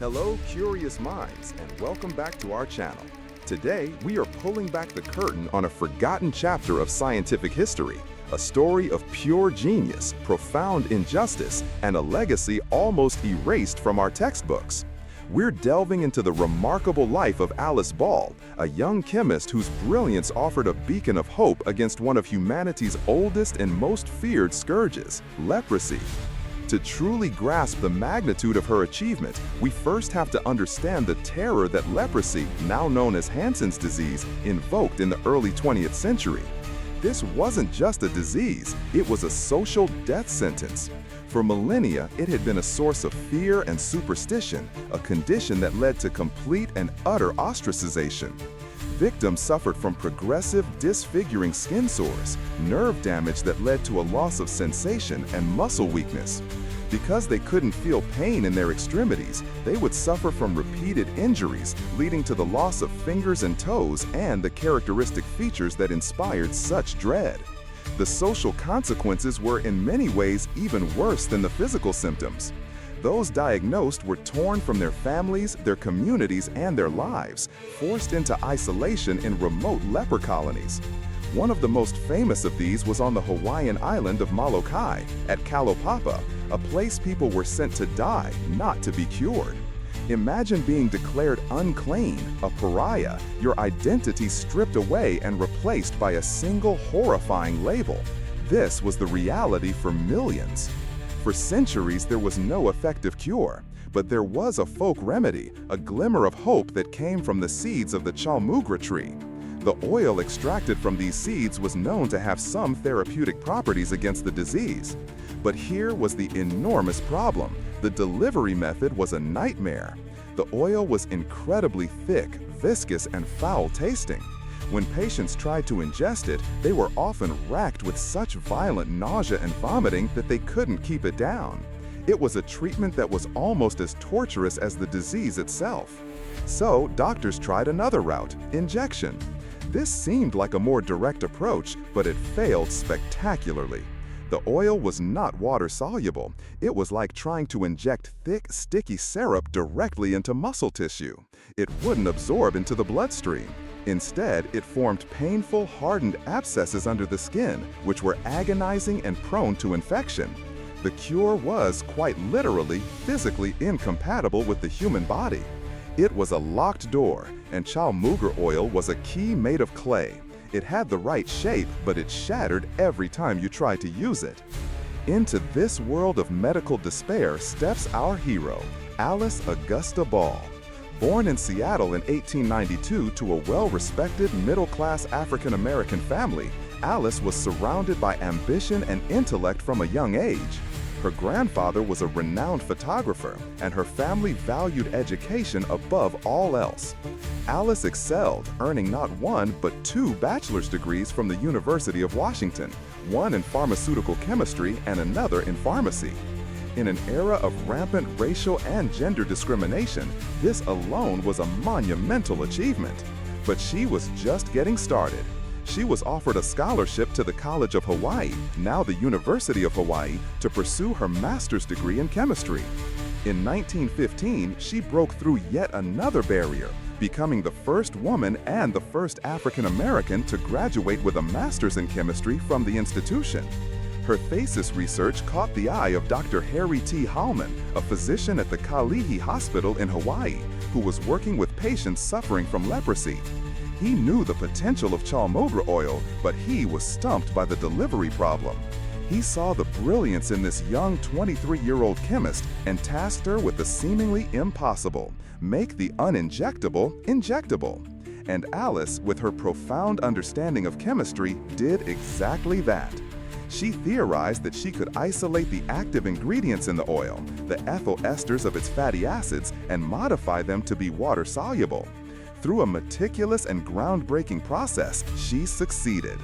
Hello, curious minds, and welcome back to our channel. Today, we are pulling back the curtain on a forgotten chapter of scientific history, a story of pure genius, profound injustice, and a legacy almost erased from our textbooks. We're delving into the remarkable life of Alice Ball, a young chemist whose brilliance offered a beacon of hope against one of humanity's oldest and most feared scourges, leprosy. To truly grasp the magnitude of her achievement, we first have to understand the terror that leprosy, now known as Hansen's disease, invoked in the early 20th century. This wasn't just a disease, it was a social death sentence. For millennia, it had been a source of fear and superstition, a condition that led to complete and utter ostracization. Victims suffered from progressive, disfiguring skin sores, nerve damage that led to a loss of sensation and muscle weakness. Because they couldn't feel pain in their extremities, they would suffer from repeated injuries, leading to the loss of fingers and toes and the characteristic features that inspired such dread. The social consequences were in many ways even worse than the physical symptoms. Those diagnosed were torn from their families, their communities, and their lives, forced into isolation in remote leper colonies. One of the most famous of these was on the Hawaiian island of Molokai, at Kalaupapa, a place people were sent to die, not to be cured. Imagine being declared unclean, a pariah, your identity stripped away and replaced by a single horrifying label. This was the reality for millions. For centuries, there was no effective cure, but there was a folk remedy, a glimmer of hope that came from the seeds of the chaulmoogra tree. The oil extracted from these seeds was known to have some therapeutic properties against the disease. But here was the enormous problem. The delivery method was a nightmare. The oil was incredibly thick, viscous, and foul-tasting. When patients tried to ingest it, they were often racked with such violent nausea and vomiting that they couldn't keep it down. It was a treatment that was almost as torturous as the disease itself. So, doctors tried another route, injection. This seemed like a more direct approach, but it failed spectacularly. The oil was not water-soluble. It was like trying to inject thick, sticky syrup directly into muscle tissue. It wouldn't absorb into the bloodstream. Instead, it formed painful, hardened abscesses under the skin, which were agonizing and prone to infection. The cure was, quite literally, physically incompatible with the human body. It was a locked door, and chaulmoogra oil was a key made of clay. It had the right shape, but it shattered every time you tried to use it. Into this world of medical despair steps our hero, Alice Augusta Ball. Born in Seattle in 1892 to a well-respected middle-class African-American family, Alice was surrounded by ambition and intellect from a young age. Her grandfather was a renowned photographer, and her family valued education above all else. Alice excelled, earning not one but 2 bachelor's degrees from the University of Washington, one in pharmaceutical chemistry and another in pharmacy. In an era of rampant racial and gender discrimination, this alone was a monumental achievement. But she was just getting started. She was offered a scholarship to the College of Hawaii, now the University of Hawaii, to pursue her master's degree in chemistry. In 1915, she broke through yet another barrier, becoming the first woman and the first African American to graduate with a master's in chemistry from the institution. Her thesis research caught the eye of Dr. Harry T. Hallman, a physician at the Kalihi Hospital in Hawaii, who was working with patients suffering from leprosy. He knew the potential of chaulmoogra oil, but he was stumped by the delivery problem. He saw the brilliance in this young 23-year-old chemist and tasked her with the seemingly impossible: make the uninjectable injectable. And Alice, with her profound understanding of chemistry, did exactly that. She theorized that she could isolate the active ingredients in the oil, the ethyl esters of its fatty acids, and modify them to be water-soluble. Through a meticulous and groundbreaking process, she succeeded.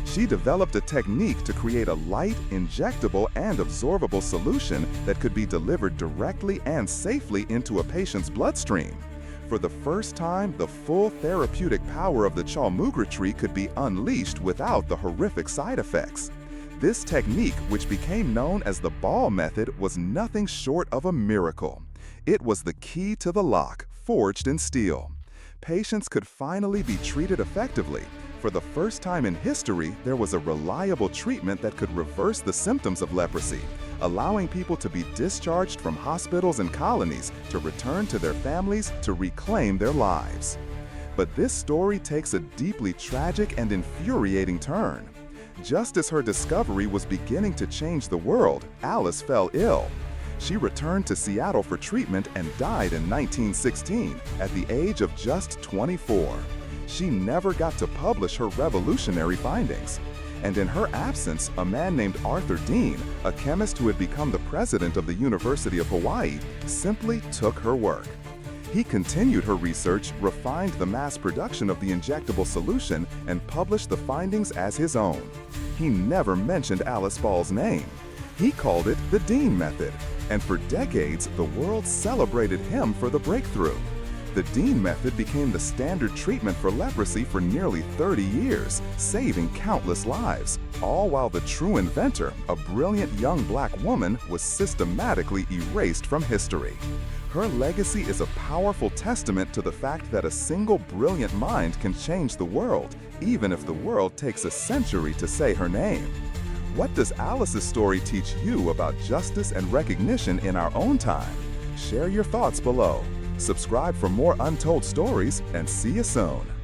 She developed a technique to create a light, injectable, and absorbable solution that could be delivered directly and safely into a patient's bloodstream. For the first time, the full therapeutic power of the chaulmoogra tree could be unleashed without the horrific side effects. This technique, which became known as the Ball method, was nothing short of a miracle. It was the key to the lock, forged in steel. Patients could finally be treated effectively. For the first time in history, there was a reliable treatment that could reverse the symptoms of leprosy, allowing people to be discharged from hospitals and colonies to return to their families to reclaim their lives. But this story takes a deeply tragic and infuriating turn. Just as her discovery was beginning to change the world, Alice fell ill. She returned to Seattle for treatment and died in 1916 at the age of just 24. She never got to publish her revolutionary findings. And in her absence, a man named Arthur Dean, a chemist who had become the president of the University of Hawaii, simply took her work. He continued her research, refined the mass production of the injectable solution, and published the findings as his own. He never mentioned Alice Ball's name. He called it the Dean method, and for decades, the world celebrated him for the breakthrough. The Dean method became the standard treatment for leprosy for nearly 30 years, saving countless lives, all while the true inventor, a brilliant young black woman, was systematically erased from history. Her legacy is a powerful testament to the fact that a single brilliant mind can change the world, even if the world takes a century to say her name. What does Alice's story teach you about justice and recognition in our own time? Share your thoughts below. Subscribe for more untold stories, and see you soon.